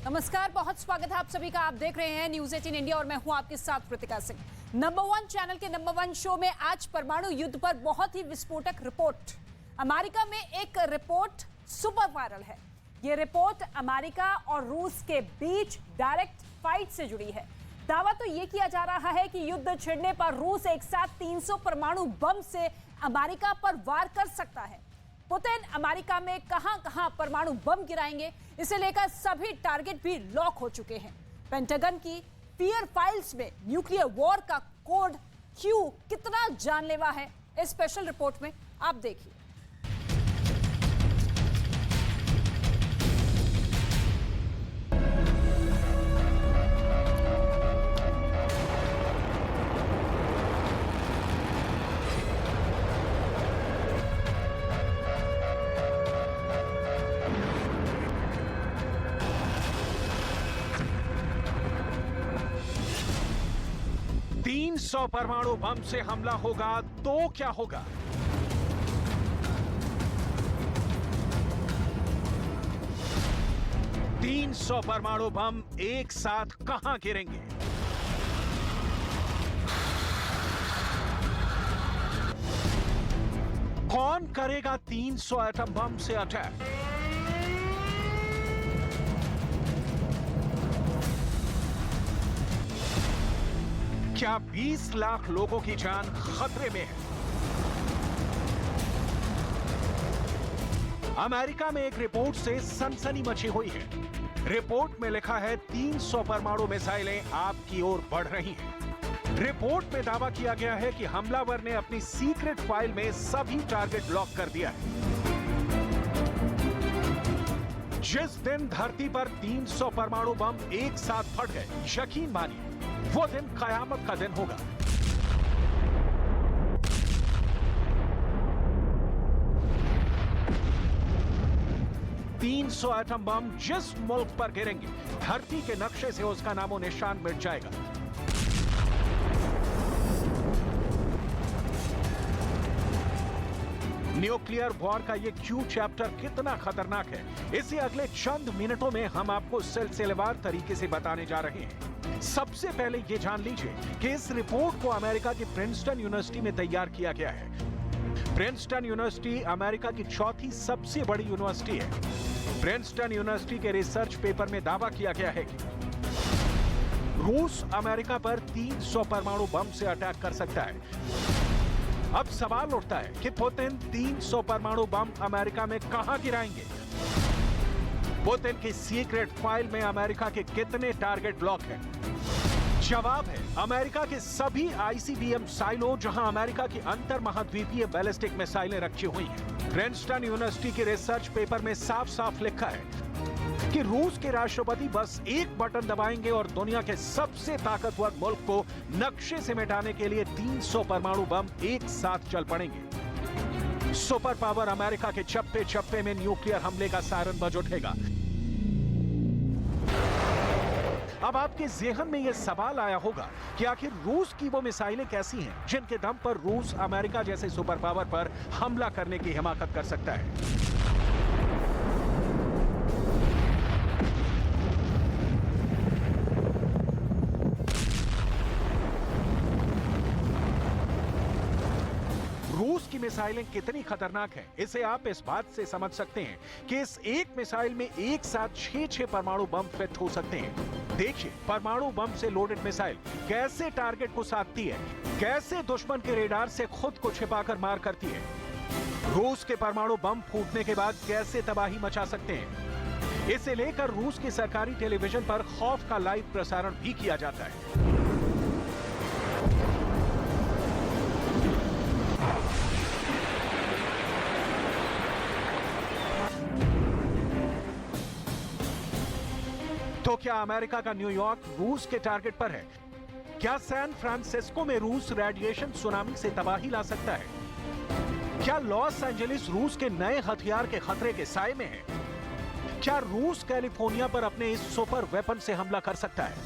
नमस्कार, बहुत स्वागत है आप सभी का। आप देख रहे हैं न्यूज 18 इंडिया और मैं हूं आपके साथ कृतिका सिंह। नंबर 1 चैनल के नंबर 1 शो में आज परमाणु युद्ध पर बहुत ही विस्फोटक रिपोर्ट। अमेरिका में एक रिपोर्ट सुपर वायरल है। यह रिपोर्ट अमेरिका और रूस के बीच डायरेक्ट फाइट से जुड़ी है। दावा तो यह किया जा रहा है कि युद्ध छिड़ने पर रूस एक साथ 300 परमाणु बम से अमेरिका पर वार कर सकता है। पुतिन अमेरिका में कहां-कहां परमाणु बम गिराएंगे, इसे लेकर सभी टारगेट भी लॉक हो चुके हैं। पेंटागन की फियर फाइल्स में न्यूक्लियर वॉर का कोड क्यू कितना जानलेवा है, इस स्पेशल रिपोर्ट में आप देखिए। सौ परमाणु बम से हमला होगा तो क्या होगा? तीन 300 परमाणु बम एक साथ कहां गिरेंगे? कौन करेगा 300 एटम बम से अटैक? क्या 20 लाख लोगों की जान खतरे में है? अमेरिका में एक रिपोर्ट से सनसनी मची हुई है। रिपोर्ट में लिखा है 300 परमाणु मिसाइलें आपकी ओर बढ़ रही हैं। रिपोर्ट में दावा किया गया है कि हमलावर ने अपनी सीक्रेट फाइल में सभी टारगेट लॉक कर दिया है। जिस दिन धरती पर 300 परमाणु बम एक साथ फट गए, यकीन मानिए वो दिन कयामत का दिन होगा। तीन 300 एटम बम जिस मुल्क पर गिरेंगे, धरती के नक्शे से उसका नामो निशान मिट जाएगा। न्यूक्लियर वॉर का ये क्यू चैप्टर कितना खतरनाक है, इसे अगले चंद मिनटों में हम आपको सिलसिलेवार तरीके से बताने जा रहे हैं। सबसे पहले यह जान लीजिए कि इस रिपोर्ट को अमेरिका की प्रिंसटन यूनिवर्सिटी में तैयार किया गया है। प्रिंसटन यूनिवर्सिटी अमेरिका की चौथी सबसे बड़ी यूनिवर्सिटी है। प्रिंसटन यूनिवर्सिटी के रिसर्च पेपर में दावा किया गया है कि रूस अमेरिका पर 300 परमाणु बम से अटैक कर सकता है। अब सवाल उठता है कि पुतिन 300 परमाणु बम अमेरिका में कहां गिराएंगे? पुतिन की सीक्रेट फाइल में अमेरिका के कितने टारगेट ब्लॉक हैं? जवाब है अमेरिका के सभी आईसीबीएम साइलो, जहां अमेरिका की अंतर महाद्वीपीय बैलिस्टिक मिसाइलें रखी हुई हैं। प्रिंसटन यूनिवर्सिटी के रिसर्च पेपर में साफ साफ लिखा है कि रूस के राष्ट्रपति बस एक बटन दबाएंगे और दुनिया के सबसे ताकतवर मुल्क को नक्शे से मिटाने के लिए 300 परमाणु बम एक साथ चल पड़ेंगे। सुपर पावर अमेरिका के चप्पे चप्पे में न्यूक्लियर हमले का सायरन बज उठेगा। अब आपके ज़हन में यह सवाल आया होगा कि आखिर रूस की वो मिसाइलें कैसी हैं जिनके दम पर रूस अमेरिका जैसे सुपर पावर पर हमला करने की हिमाकत कर सकता है। रूस की मिसाइलें कितनी खतरनाक हैं, इसे आप इस बात से समझ सकते हैं कि इस एक मिसाइल में एक साथ 6 परमाणु बम फिट हो सकते हैं। देखिए परमाणु बम से लोडेड मिसाइल कैसे टारगेट को साधती है, कैसे दुश्मन के रेडार से खुद को छिपाकर मार करती है। रूस के परमाणु बम फूटने के बाद कैसे तबाही मचा सकते हैं, इसे लेकर रूस के सरकारी टेलीविजन पर खौफ का लाइव प्रसारण भी किया जाता है। तो क्या अमेरिका का न्यूयॉर्क रूस के टारगेट पर है? क्या सैन फ्रांसिस्को में रूस रेडिएशन सुनामी से तबाही ला सकता है? क्या लॉस एंजलिस रूस के नए हथियार के खतरे के साए में है? क्या रूस कैलिफोर्निया पर अपने इस सुपर वेपन से हमला कर सकता है?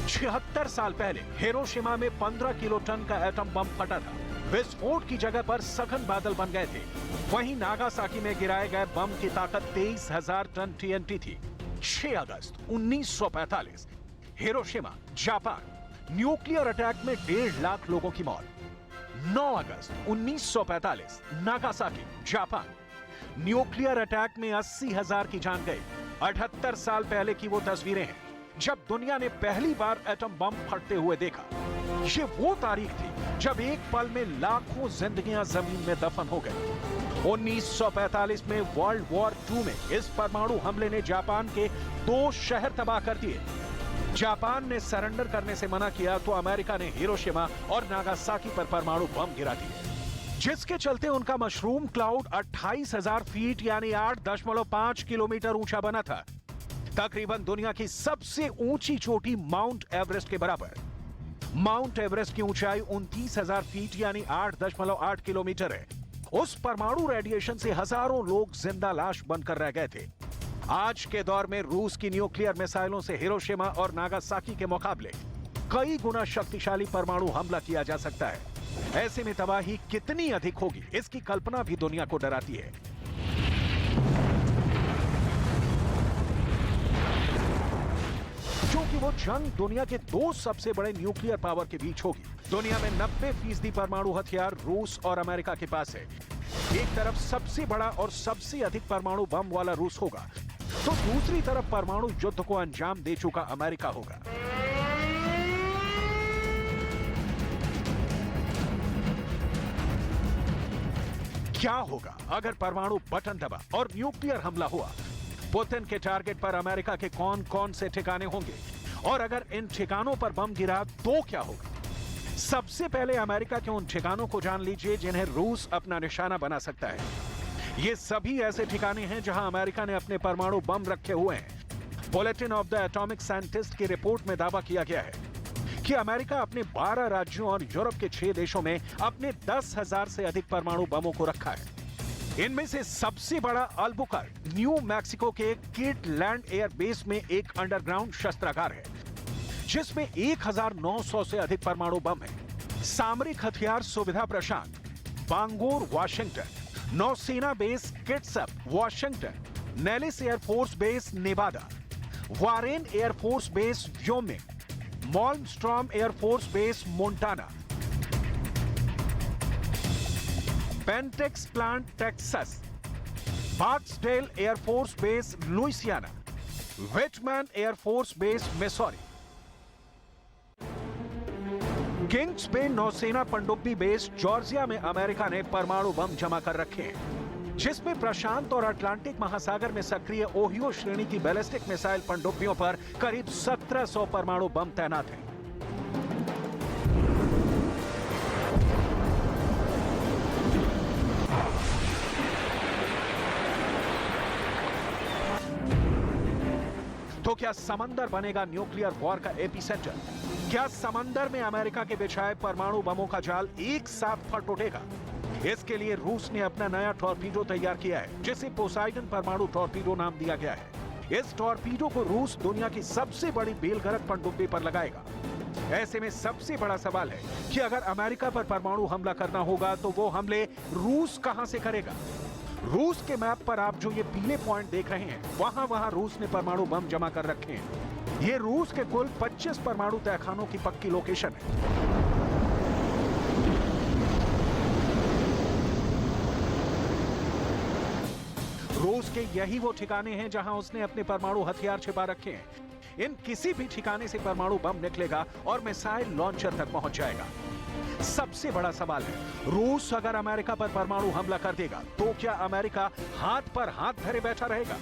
76 साल पहले हिरोशिमा में 15 किलो टन का एटम बम फटा था। विस्फोट की जगह पर सघन बादल बन गए थे। वहीं नागासाकी में गिराए गए बम की ताकत 23,000 टन टीएनटी थी। 6 अगस्त 1945 हिरोशिमा जापान न्यूक्लियर अटैक में 1.5 लाख लोगों की मौत। 9 अगस्त 1945 नागासाकी जापान न्यूक्लियर अटैक में 80,000 की जान गई। 78 साल पहले की वो तस्वीरें हैं जब दुनिया ने पहली बार एटम बम फटते हुए देखा। ये वो तारीख थी जब एक पल में लाखों जिंदगियां जमीन में दफन हो गई। 1945 में वर्ल्ड वॉर 2 में इस परमाणु हमले ने जापान के 2 शहर तबाह कर दिए। जापान ने सरेंडर करने से मना किया तो अमेरिका ने हिरोशिमा और नागासाकी पर परमाणु बम गिरा दिए, जिसके चलते उनका मशरूम क्लाउड 28,000 फीट यानी 8.5 किलोमीटर ऊंचा बना था, तकरीबन दुनिया की सबसे ऊंची चोटी माउंट एवरेस्ट के बराबर। माउंट एवरेस्ट की ऊंचाई 29,000 फीट यानी 8.8 किलोमीटर है। उस परमाणु रेडिएशन से हजारों लोग जिंदा लाश बनकर रह गए थे। आज के दौर में रूस की न्यूक्लियर मिसाइलों से हिरोशिमा और नागासाकी के मुकाबले कई गुना शक्तिशाली परमाणु हमला किया जा सकता है। ऐसे में तबाही कितनी अधिक होगी, इसकी कल्पना भी दुनिया को डराती है। क्योंकि वो जंग दुनिया के 2 सबसे बड़े न्यूक्लियर पावर के बीच होगी। दुनिया में 90% परमाणु हथियार रूस और अमेरिका के पास है। एक तरफ सबसे बड़ा और सबसे अधिक परमाणु बम वाला रूस होगा, तो दूसरी तरफ परमाणु युद्ध को अंजाम दे चुका अमेरिका होगा। क्या होगा अगर परमाणु बटन दबा और न्यूक्लियर हमला हुआ? पुतिन के टारगेट पर अमेरिका के कौन कौन से ठिकाने होंगे, और अगर इन ठिकानों पर बम गिरा तो क्या होगा? सबसे पहले अमेरिका के उन ठिकानों को जान लीजिए जिन्हें रूस अपना निशाना बना सकता है। ये सभी ऐसे ठिकाने हैं जहां अमेरिका ने अपने परमाणु बम रखे हुए हैं। Bulletin of the atomic scientist की रिपोर्ट में दावा किया गया है कि अमेरिका अपने 12 राज्यों और यूरोप के 6 देशों में अपने 10,000 से अधिक परमाणु बमों को रखा है। इनमें से सबसे बड़ा अल्बुकर्क न्यू मैक्सिको के किट लैंड एयर बेस में एक अंडरग्राउंड शस्त्रागार है, जिसमें 1,900 से अधिक परमाणु बम है। सामरिक हथियार सुविधा प्रशांत बांगोर वाशिंगटन, नौसेना base Kitsap Washington, Nellis air force base Nevada, Warren air force base Wyoming, Malmstrom air force base Montana, Pantex plant Texas, Barksdale air force base Louisiana, Whiteman air force base Missouri, Kings Bay नौसेना पनडुब्बी बेस जॉर्जिया में America ने परमाणु बम जमा कर रखे हैं, जिसमें प्रशांत और अटलांटिक महासागर में सक्रिय ओहियो श्रेणी की बैलिस्टिक मिसाइल पनडुब्बियों पर करीब 1700 परमाणु बम तैनात हैं। तो क्या समंदर बनेगा न्यूक्लियर वॉर का एपिसेंटर? क्या समंदर में अमेरिका के बिछाए परमाणु बमों का जाल एक साथ फट उठेगा? इसके लिए रूस ने अपना नया टॉर्पीडो तैयार किया है, जिसे पोसाइडन परमाणु टॉर्पीडो नाम दिया गया है। इस टॉर्पीडो को रूस दुनिया की सबसे बड़ी बेलगरक पनडुब्बी पर लगाएगा। ऐसे में सबसे बड़ा सवाल है कि अगर अमेरिका पर परमाणु हमला करना होगा तो वो हमले रूस कहां से करेगा? रूस के मैप पर आप जो ये पीले पॉइंट देख रहे हैं, वहां रूस ने परमाणु बम जमा कर रखे हैं। ये रूस के कुल 25 परमाणु तहखानों की पक्की लोकेशन है। रूस के यही वो ठिकाने हैं जहां उसने अपने परमाणु हथियार छिपा रखे हैं। इन किसी भी ठिकाने से परमाणु बम निकलेगा और मिसाइल लॉन्चर तक पहुंच जाएगा। सबसे बड़ा सवाल है, रूस अगर अमेरिका पर परमाणु हमला कर देगा तो क्या अमेरिका हाथ पर हाथ धरे बैठा रहेगा?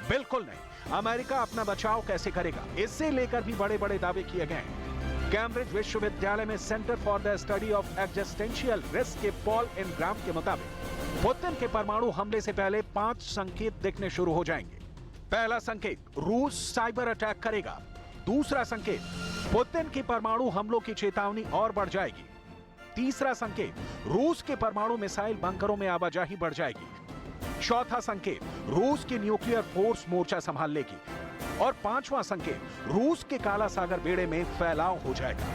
बिल्कुल नहीं। अमेरिका अपना बचाव कैसे करेगा, इससे लेकर भी बड़े बड़े दावे किए गए हैं। कैम्ब्रिज विश्वविद्यालय में centre for the study of existential risk के पॉल इनग्राम के मुताबिक पुतिन के परमाणु हमले से पहले 5 संकेत दिखने शुरू हो जाएंगे। पहला संकेत, रूस साइबर अटैक करेगा। दूसरा संकेत, पुतिन की परमाणु हमलों की चेतावनी और बढ़ जाएगी। तीसरा संकेत, रूस के परमाणु मिसाइल बंकरों में आवाजाही बढ़ जाएगी। चौथा संकेत, रूस की न्यूक्लियर फोर्स मोर्चा संभाल लेगी। और 5वां संकेत, रूस के काला सागर बेड़े में फैलाव हो जाएगा।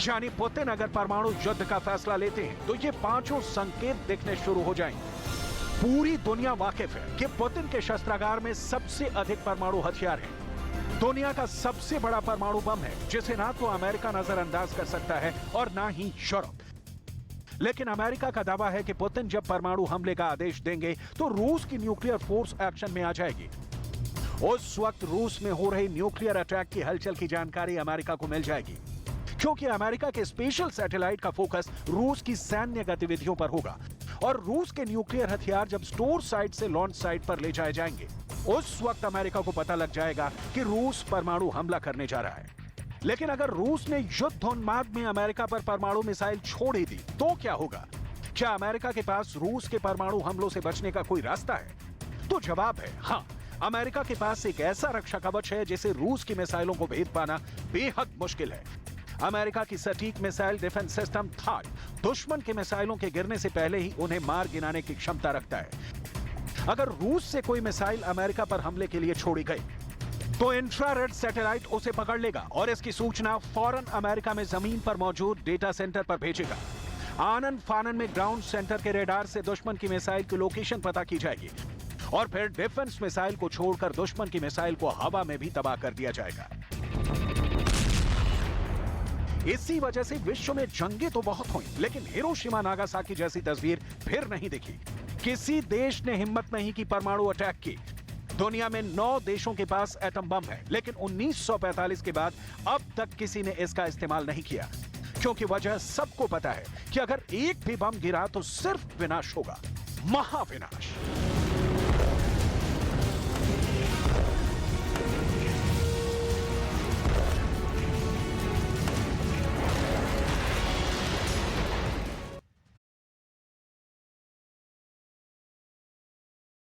यानी पुतिन अगर परमाणु युद्ध का फैसला लेते हैं तो ये 5 संकेत दिखने शुरू हो जाएंगे। पूरी दुनिया वाकिफ है कि पुतिन के शस्त्रागार में सबसे अधिक परमाणु हथियार हैं। दुनिया का सबसे बड़ा परमाणु बम है जिसे ना तो अमेरिका नजरअंदाज कर सकता है और ना ही यूरोप। लेकिन अमेरिका का दावा है कि पुतिन जब परमाणु हमले का आदेश देंगे तो रूस की न्यूक्लियर फोर्स एक्शन में आ जाएगी। उस वक्त रूस में हो रहे न्यूक्लियर अटैक की हलचल की जानकारी अमेरिका को मिल जाएगी, क्योंकि अमेरिका के स्पेशल सैटेलाइट का फोकस रूस की सैन्य गतिविधियों पर होगा और रूस के न्यूक्लियर हथियार जब स्टोर साइट से लॉन्च साइट पर ले जाए जाएंगे, उस वक्त अमेरिका को पता लग जाएगा कि रूस परमाणु हमला करने जा रहा है। लेकिन अगर रूस ने युद्धोन्माद में अमेरिका पर परमाणु मिसाइल छोड़ ही दी तो क्या होगा? क्या अमेरिका के पास रूस के परमाणु हमलों से बचने का कोई रास्ता है? तो जवाब है हाँ। अमेरिका के पास एक ऐसा रक्षा कवच है जिसे रूस की मिसाइलों को भेद पाना बेहद मुश्किल है। अमेरिका की सटीक मिसाइल डिफेंस सिस्टम थाड दुश्मन के मिसाइलों के गिरने से पहले ही उन्हें मार गिराने की क्षमता रखता है। अगर रूस से कोई मिसाइल अमेरिका पर हमले के लिए छोड़ी गई तो इंफ्रारेड सैटेलाइट उसे पकड़ लेगा और इसकी सूचना फौरन अमेरिका में जमीन पर मौजूद डेटा सेंटर पर भेजेगा। आनन फानन में ग्राउंड सेंटर के रेडार से दुश्मन की मिसाइल की लोकेशन पता की जाएगी और फिर डिफेंस मिसाइल को छोड़कर दुश्मन की मिसाइल को हवा में भी तबाह कर दिया जाएगा। इसी वजह से विश्व में जंगें तो बहुत हुई, लेकिन हिरोशिमा नागासाकी जैसी तस्वीर फिर नहीं दिखी। किसी देश ने हिम्मत नहीं की परमाणु अटैक की। दुनिया में 9 देशों के पास एटम बम है, लेकिन 1945 के बाद अब तक किसी ने इसका इस्तेमाल नहीं किया, क्योंकि वजह सबको पता है कि अगर एक भी बम गिरा तो सिर्फ विनाश होगा, महाविनाश।